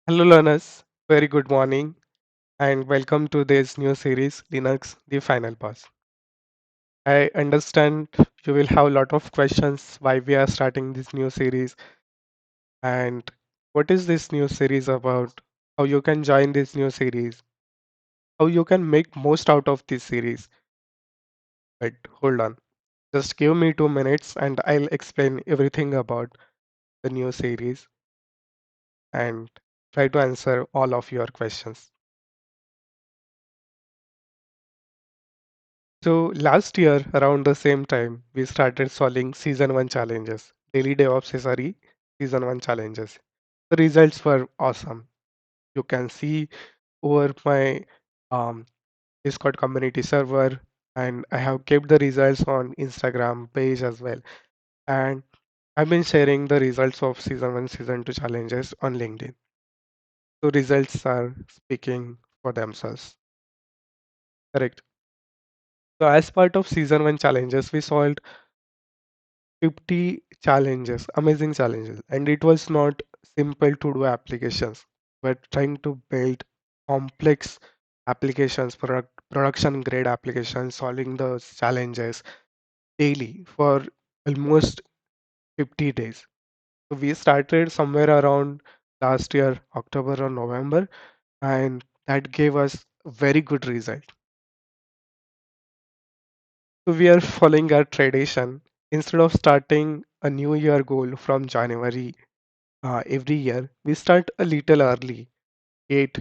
Hello, learners. Very good morning and welcome to this new series, Linux, the final boss. I understand you will have a lot of questions why we are starting this new series and what is this new series about, how you can join this new series, how you can make most out of this series. But hold on, just give me 2 minutes and I'll explain everything about the new series and try to answer all of your questions. So last year, around the same time, we started solving season 1 challenges, daily DevOps SRE season 1 challenges. The results were awesome. You can see over my um, Discord community server, and I have kept the results on Instagram page as well. And I've been sharing the results of season 1, season 2 challenges on LinkedIn. So results are speaking for themselves. Correct. So as part of season 1 challenges, we solved 50 challenges, amazing challenges. And it was not simple to do applications. We're trying to build complex applications, production grade applications, solving those challenges daily for almost 50 days. So we started somewhere around last year, October or November, and that gave us a very good result. So we are following our tradition. Instead of starting a new year goal from January every year, we start a little early, get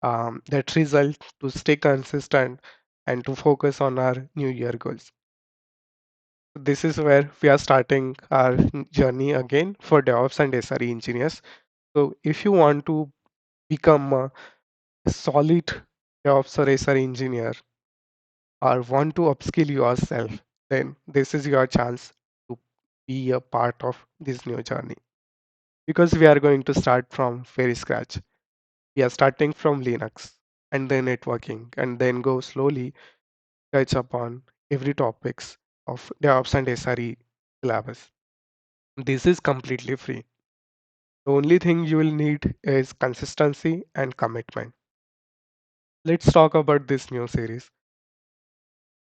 that result to stay consistent and to focus on our new year goals. This is where we are starting our journey again for DevOps and SRE engineers. So if you want to become a solid DevOps or SRE engineer or want to upskill yourself, then this is your chance to be a part of this new journey because we are going to start from very scratch. We are starting from Linux and then networking and then go slowly touch upon every topics of DevOps and SRE syllabus. This is completely free. The only thing you will need is consistency and commitment. Let's talk about this new series.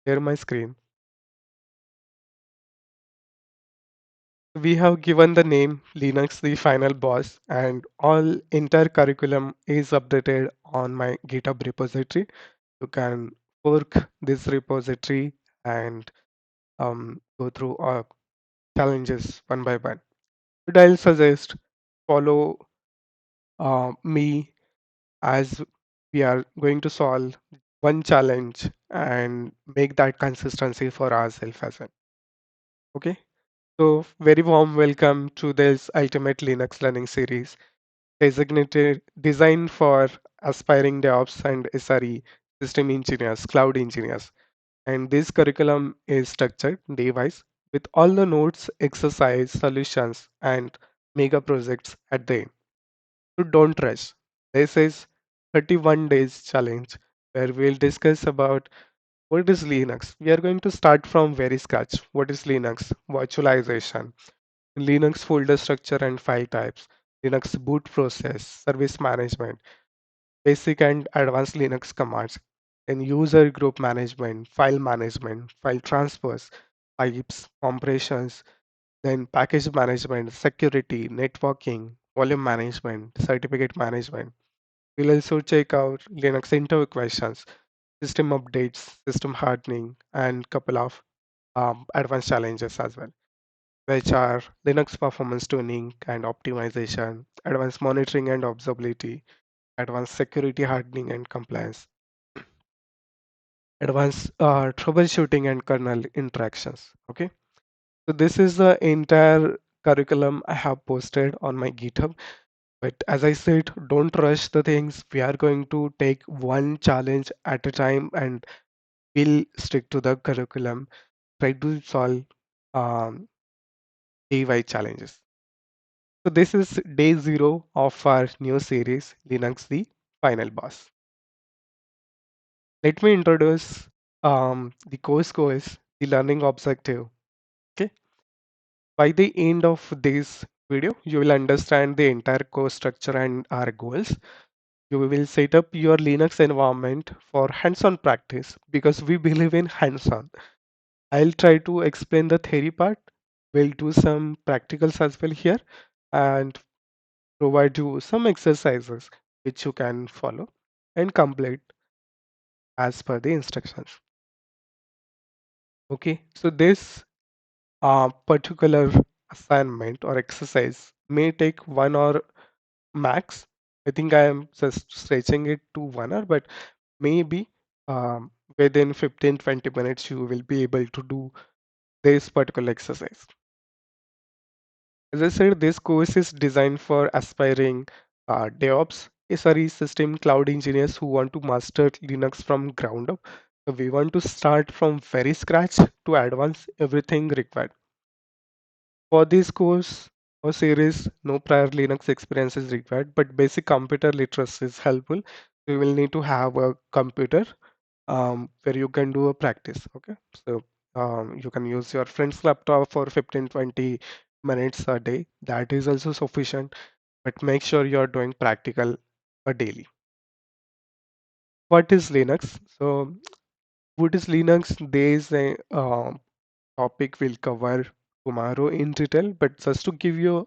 Share my screen. We have given the name Linux the final boss and all entire curriculum is updated on my GitHub repository. You can fork this repository and go through challenges one by one. But I'll suggest follow me as we are going to solve one challenge and make that consistency for ourselves as well. Okay. So very warm welcome to this Ultimate Linux Learning Series designated designed for aspiring DevOps and SRE system engineers, cloud engineers. And this curriculum is structured day-wise with all the notes, exercise, solutions, and mega projects at the end. So don't rush. This is 31 days challenge where we'll discuss about what is Linux. We are going to start from very scratch. What is Linux? Virtualization, Linux folder structure and file types, Linux boot process, service management, basic and advanced Linux commands, and user group management, file transfers, pipes, compressions, then package management, security, networking, volume management, certificate management. We'll also check out Linux interview questions, system updates, system hardening, and couple of advanced challenges as well, which are Linux performance tuning and optimization, advanced monitoring and observability, advanced security hardening and compliance, advanced troubleshooting and kernel interactions. Okay, so this is the entire curriculum I have posted on my GitHub. But as I said, don't rush the things. We are going to take one challenge at a time and we'll stick to the curriculum. Try to solve um, day-wise challenges. So this is day 0 of our new series, Linux the Final Boss. Let me introduce the course goals, the learning objective. Okay. By the end of this video, you will understand the entire course structure and our goals. You will set up your Linux environment for hands-on practice because we believe in hands-on. I'll try to explain the theory part. We'll do some practicals as well here and provide you some exercises which you can follow and complete as per the instructions. Okay, so this particular assignment or exercise may take 1 hour max. I think I am just stretching it to 1 hour, but maybe within 15-20 minutes you will be able to do this particular exercise. As I said, this course is designed for aspiring DevOps, SRE system cloud engineers who want to master Linux from ground up. So we want to start from very scratch to advance everything required. For this course or series, no prior Linux experience is required, but basic computer literacy is helpful. You will need to have a computer where you can do a practice. Okay, so you can use your friend's laptop for 15-20 minutes a day. That is also sufficient, but make sure you're doing practical a daily. What is Linux? So what is Linux? There is a topic we'll cover tomorrow in detail, but just to give you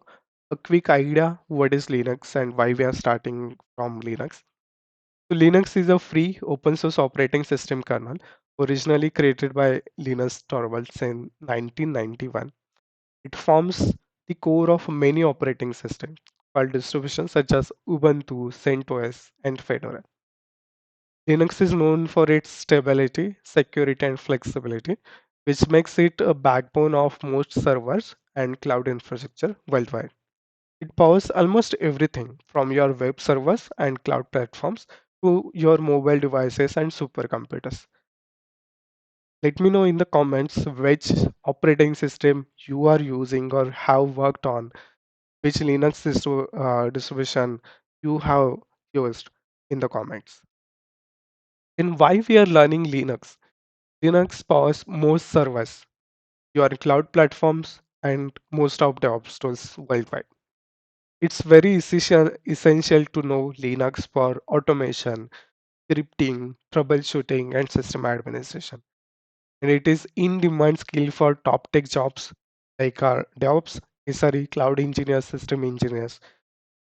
a quick idea what is Linux and why we are starting from Linux. So Linux is a free open source operating system kernel originally created by Linus Torvalds in 1991. It forms the core of many operating systems called distributions such as Ubuntu, CentOS, and Fedora. Linux is known for its stability, security, and flexibility, which makes it a backbone of most servers and cloud infrastructure worldwide. It powers almost everything from your web servers and cloud platforms to your mobile devices and supercomputers. Let me know in the comments which operating system you are using or have worked on, which distribution you have used in the comments. And why we are learning Linux? Linux powers most servers, your cloud platforms, and most of DevOps tools worldwide. It's very essential to know Linux for automation, scripting, troubleshooting, and system administration. And it is in-demand skill for top tech jobs like our DevOps, SRE, cloud engineers, system engineers.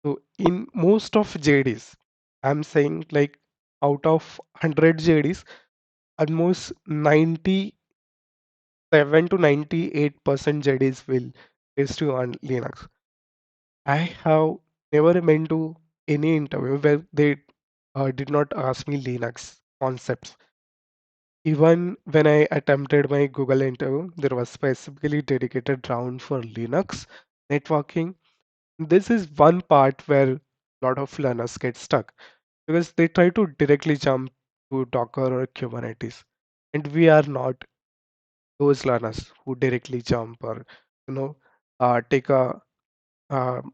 So in most of JDs, I'm saying like out of 100 JDs, almost 97 to 98% JDs will test you on Linux. I have never been to any interview where they did not ask me Linux concepts. Even when I attempted my Google interview, there was specifically dedicated round for Linux networking. This is one part where a lot of learners get stuck because they try to directly jump to Docker or Kubernetes. And we are not those learners who directly jump or, you know, take a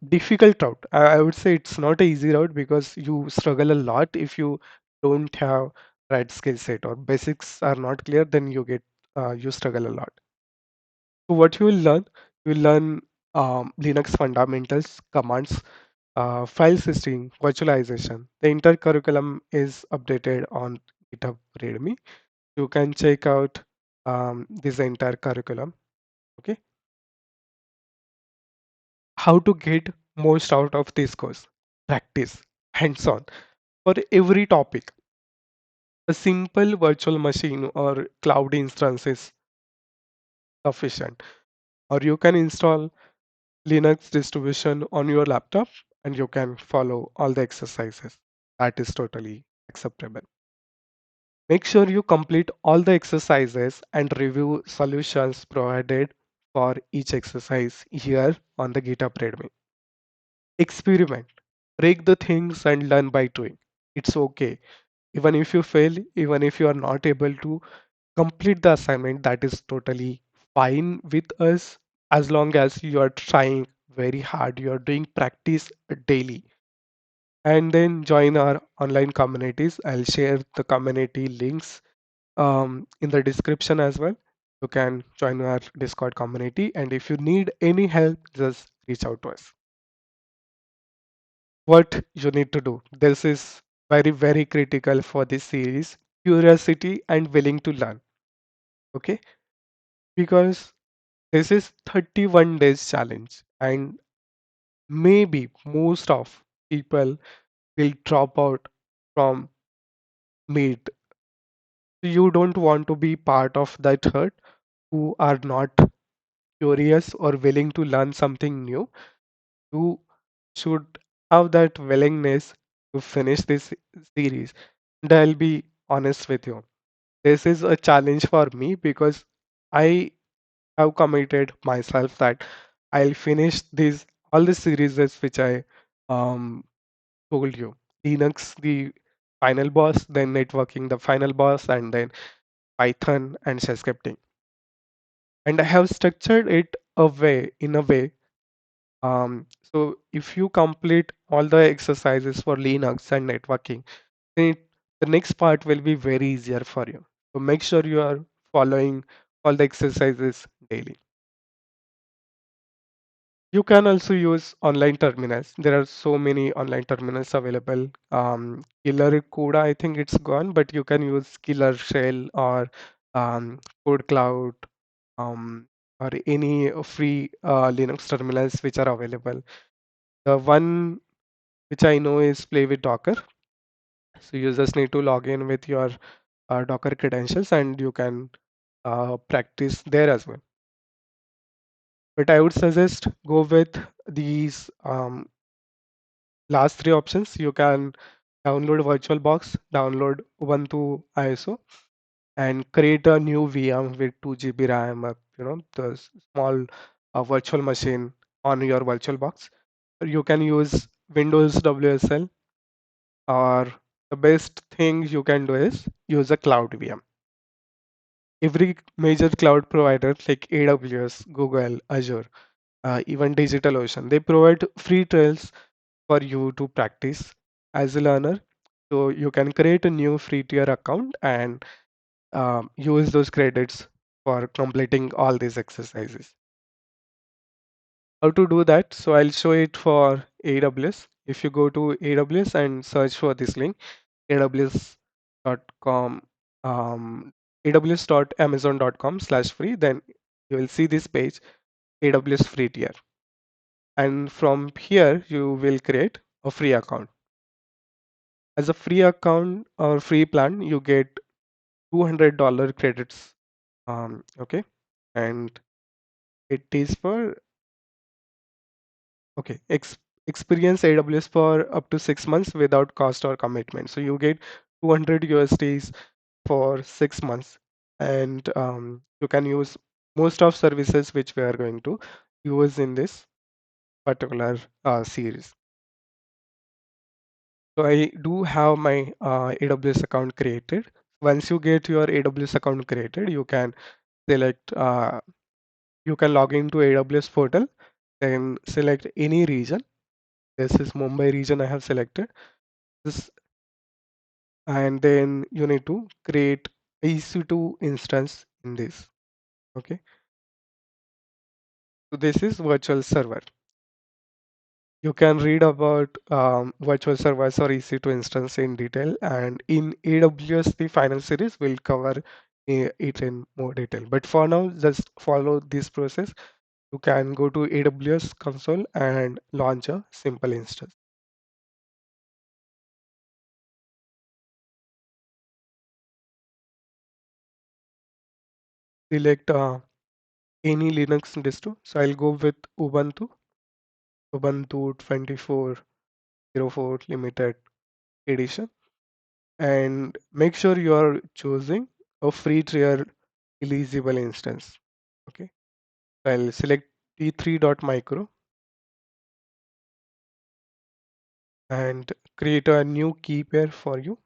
difficult route. I would say it's not an easy route because you struggle a lot if you don't have right skill set or basics are not clear, then you struggle a lot. So what you will learn Linux fundamentals, commands, file system, virtualization. The entire curriculum is updated on GitHub README. You can check out this entire curriculum. Okay, how to get most out of this course? Practice, hands-on. For every topic, a simple virtual machine or cloud instance is sufficient. Or you can install Linux distribution on your laptop and you can follow all the exercises. That is totally acceptable. Make sure you complete all the exercises and review solutions provided for each exercise here on the GitHub readme. Experiment, break the things and learn by doing. It's okay. Even if you fail, even if you are not able to complete the assignment, that is totally fine with us as long as you are trying very hard, you are doing practice daily. And then join our online communities. I'll share the community links in the description as well. You can join our Discord community. And if you need any help, just reach out to us. What you need to do. This is very, very critical for this series. Curiosity and willing to learn. Okay. Because this is 31 days challenge and maybe most of people will drop out from mid. You don't want to be part of that herd who are not curious or willing to learn something new. You should have that willingness to finish this series. And I'll be honest with you. This is a challenge for me because I have committed myself that I'll finish these all the series which I um, told you. Linux, the final boss, then networking, the final boss, and then Python and shell scripting. And I have structured it in a way. If you complete all the exercises for Linux and networking, then the next part will be very easier for you. So make sure you are following all the exercises daily. You can also use online terminals. There are so many online terminals available. Killer Coda, I think it's gone, but you can use Killer Shell or Code Cloud or any free Linux terminals which are available. The one which I know is Play with Docker. So you just need to log in with your Docker credentials and you can practice there as well. But I would suggest go with these last three options. You can download VirtualBox, download Ubuntu ISO, and create a new VM with 2 GB RAM, the small virtual machine on your VirtualBox. You can use Windows WSL, or the best thing you can do is use a cloud VM. Every major cloud provider like AWS, Google, Azure, even DigitalOcean, they provide free trials for you to practice as a learner. So you can create a new free tier account and use those credits for completing all these exercises. How to do that? So I'll show it for AWS. If you go to AWS and search for this link, aws.com, aws.amazon.com/free, then you will see this page, AWS free tier. And from here, you will create a free account. As a free account or free plan, you get $200 credits. Okay, and it is for okay experience AWS for up to 6 months without cost or commitment. So you get 200 USDs for 6 months, and you can use most of services which we are going to use in this particular series. So I do have my AWS account created. Once you get your AWS account created, you can select, you can log into AWS portal, then select any region. This is Mumbai region I have selected. This, and then you need to create EC2 instance in this. Okay. So this is virtual server. You can read about virtual servers or EC2 instance in detail, and in AWS, the final series will cover it in more detail. But for now, just follow this process. You can go to AWS console and launch a simple instance. Select any Linux distro. So I'll go with Ubuntu 24.04 limited edition, and make sure you are choosing a free tier eligible instance. Okay, I'll select t3.micro and create a new key pair for you.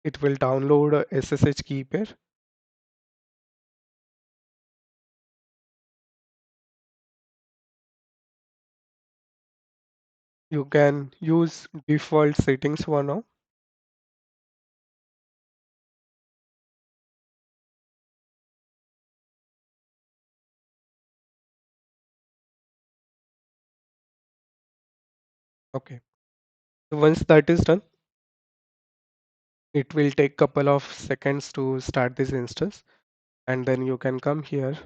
It will download a SSH key pair. You can use default settings for now. Okay. So once that is done, it will take couple of seconds to start this instance, and then you can come here.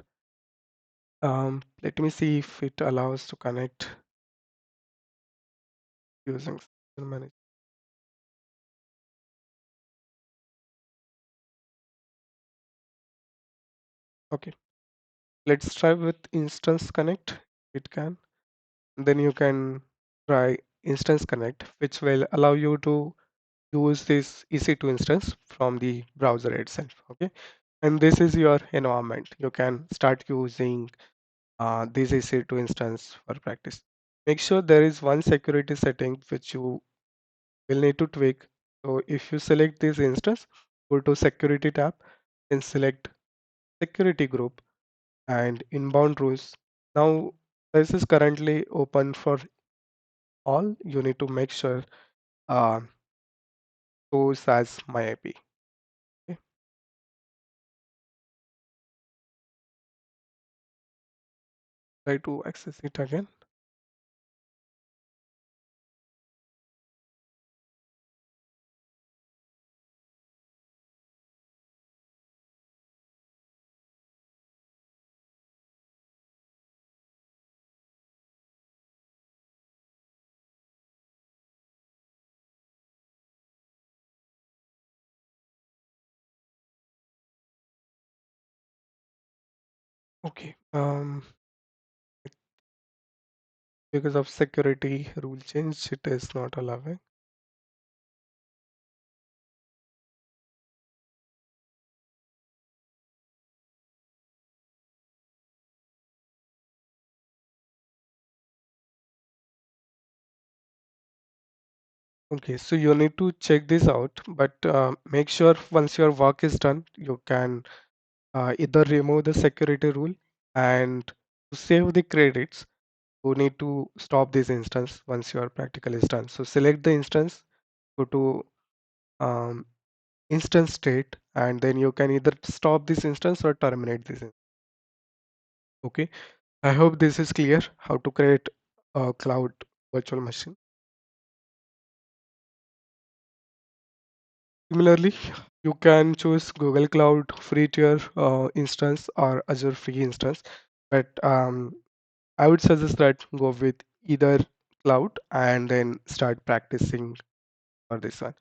Let me see if it allows to connect using session manager. Okay, let's try with instance connect. It can. Then you can try instance connect, which will allow you to use this EC2 instance from the browser itself. Okay, and this is your environment. You can start using this EC2 instance for practice. Make sure there is one security setting which you will need to tweak. So if you select this instance, go to security tab, then select security group and inbound rules. Now this is currently open for all. You need to make sure uh, shows as my IP. Okay. Try to access it again. Okay. Because of security rule change, it is not allowing. Okay, so you need to check this out, but make sure once your work is done, you can either remove the security rule, and to save the credits, you need to stop this instance once your practical is done. So select the instance, go to um, instance state, and then you can either stop this instance or terminate this. Okay, I hope this is clear how to create a cloud virtual machine. Similarly, you can choose Google Cloud free tier instance or Azure free instance, but I would suggest that go with either cloud and then start practicing for this one.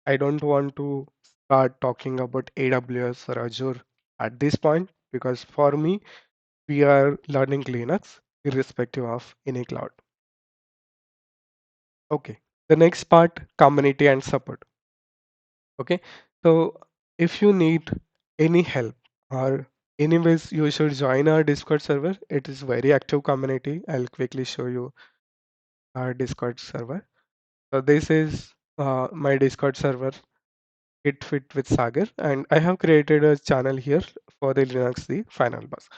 I don't want to start talking about AWS or Azure at this point because for me, we are learning Linux irrespective of any cloud. Okay, the next part, community and support. Okay, so if you need any help or anyways, you should join our Discord server. It is very active community. I'll quickly show you our Discord server. So this is my Discord server, Get Fit with Sagar, and I have created a channel here for the Linux the final boss.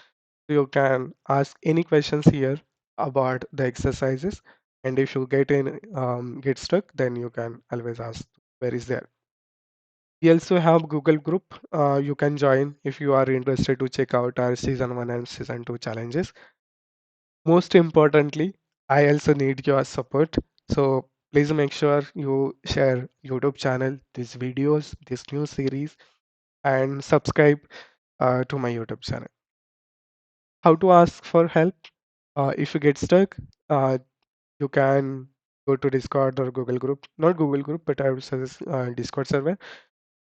So you can ask any questions here about the exercises, and if you get stuck, then you can always ask where is there. We also have Google group. You can join if you are interested to check out our season 1 and season 2 challenges. Most importantly, I also need your support. So please make sure you share YouTube channel, these videos, this new series, and subscribe to my YouTube channel. How to ask for help? If you get stuck, you can go to Discord or Google group. Not Google group, but I would suggest Discord server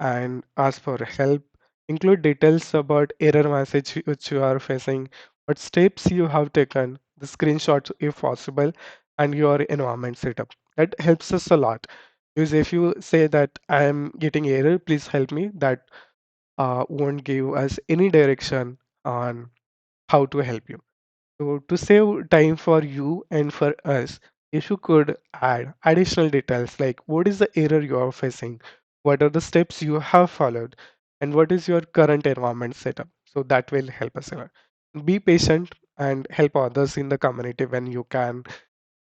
and ask for help. Include details about error message which you are facing, what steps you have taken, the screenshots if possible, and your environment setup. That helps us a lot. Because if you say that I am getting error, please help me, that won't give us any direction on how to help you. So to save time for you and for us, if you could add additional details like what is the error you are facing, what are the steps you have followed, and what is your current environment setup. So that will help us a lot. Be patient and help others in the community when you can.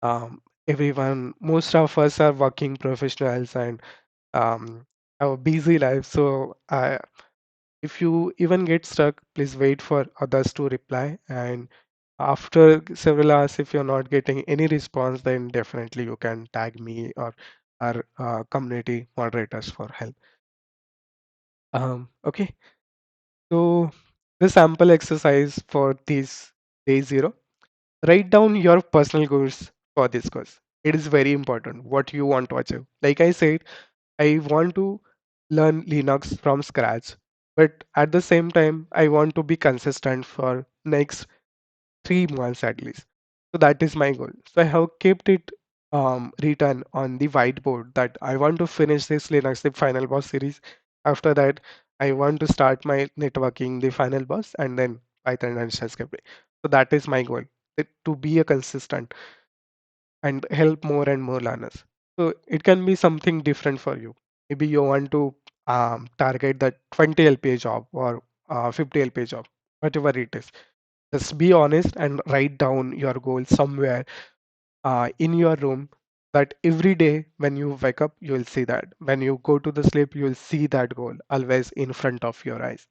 Most of us are working professionals and have a busy life. So if you even get stuck, please wait for others to reply and After several hours, if you're not getting any response, then definitely you can tag me or our community moderators for help. Okay, so the sample exercise for this day 0, write down your personal goals for this course. It is very important what you want to achieve. Like I said, I want to learn Linux from scratch, but at the same time, I want to be consistent for next 3 months at least. So that is my goal. So I have kept it written on the whiteboard that I want to finish this Linux the final boss series. After that, I want to start my networking the final boss and then Python and shell scripting. So that is my goal, to be a consistent and help more and more learners. So it can be something different for you. Maybe you want to target that 20 LPA job or 50 LPA job, whatever it is. Just be honest and write down your goal somewhere in your room, that every day when you wake up, you will see that. When you go to the sleep, you will see that goal always in front of your eyes.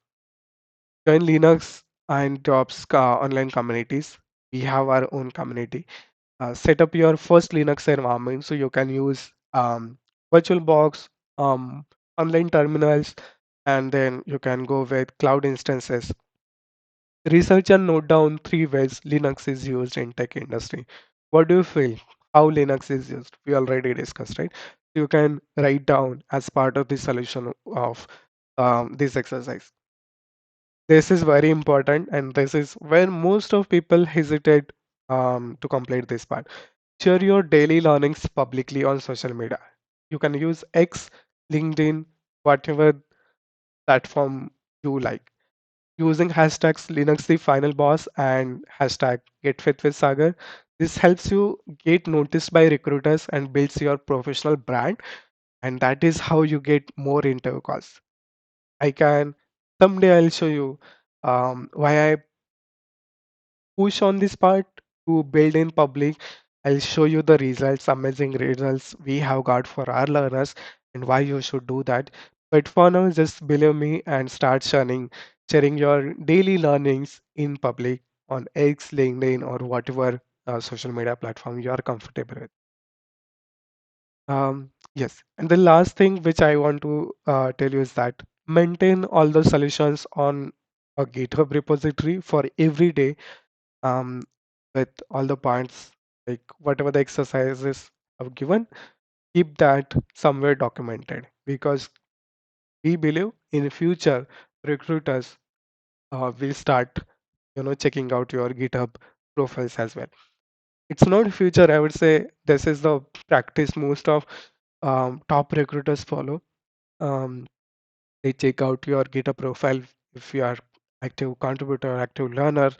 Join Linux and Jobs online communities. We have our own community. Set up your first Linux environment so you can use VirtualBox, online terminals, and then you can go with cloud instances. Research and note down 3 ways Linux is used in tech industry. What do you feel? How Linux is used? We already discussed, right? You can write down as part of the solution of this exercise. This is very important, and this is where most of people hesitate to complete this part. Share your daily learnings publicly on social media. You can use X, LinkedIn, whatever platform you like. Using hashtags Linux the final boss and hashtag get fit with Sagar. This helps you get noticed by recruiters and builds your professional brand. And that is how you get more interview calls. I can someday I'll show you why I push on this part to build in public. I'll show you the results, amazing results we have got for our learners and why you should do that. But for now, just believe me and start sharing your daily learnings in public on X, LinkedIn, or whatever social media platform you are comfortable with. Yes, and the last thing which I want to tell you is that maintain all the solutions on a GitHub repository for every day, um, with all the points, like whatever the exercises I've given, keep that somewhere documented, because we believe in future recruiters will start, checking out your GitHub profiles as well. It's not future, I would say this is the practice most of top recruiters follow. Um, they check out your GitHub profile if you are active contributor, active learner,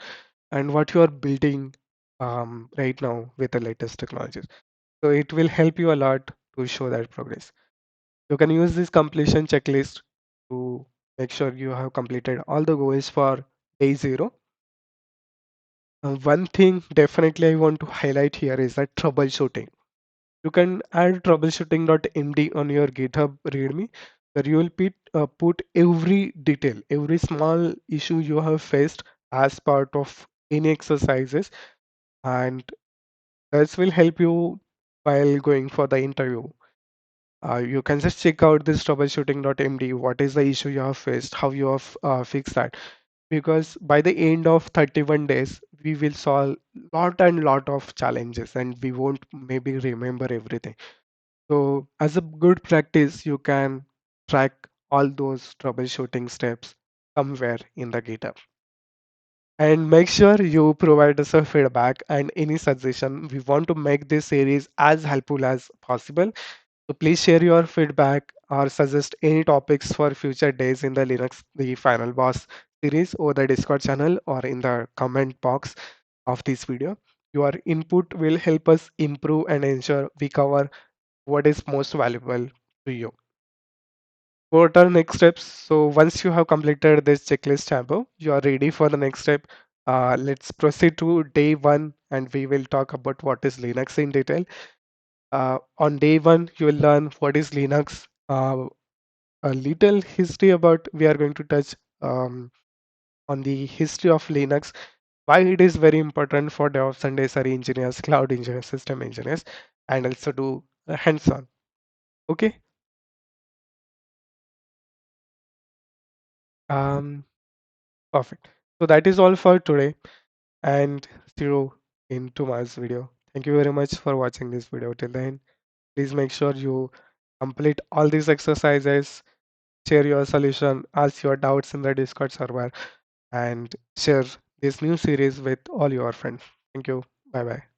and what you are building right now with the latest technologies. So it will help you a lot to show that progress. You can use this completion checklist to make sure you have completed all the goals for day 0. One thing definitely I want to highlight here is that troubleshooting. You can add troubleshooting.md on your GitHub README, where you will put every detail, every small issue you have faced as part of any exercises, and this will help you while going for the interview. You can just check out this troubleshooting.md. What is the issue you have faced? How you have fixed that? Because by the end of 31 days, we will solve lot and lot of challenges, and we won't maybe remember everything. So as a good practice, you can track all those troubleshooting steps somewhere in the GitHub. And make sure you provide us a feedback and any suggestion. We want to make this series as helpful as possible. So please share your feedback or suggest any topics for future days in the Linux, the Final Boss series, or the Discord channel, or in the comment box of this video. Your input will help us improve and ensure we cover what is most valuable to you. What are next steps? So once you have completed this checklist tableau, you are ready for the next step. Let's proceed to day 1, and we will talk about what is Linux in detail. On day 1, you will learn what is Linux, a little history about, we are going to touch on the history of Linux, why it is very important for DevOps and SRE engineers, cloud engineers, system engineers, and also do hands-on. Okay. Um, Perfect. So that is all for today, and see you in tomorrow's video. Thank you very much for watching this video till then. Please make sure you complete all these exercises, share your solution, ask your doubts in the Discord server, and share this new series with all your friends. Thank you. Bye bye.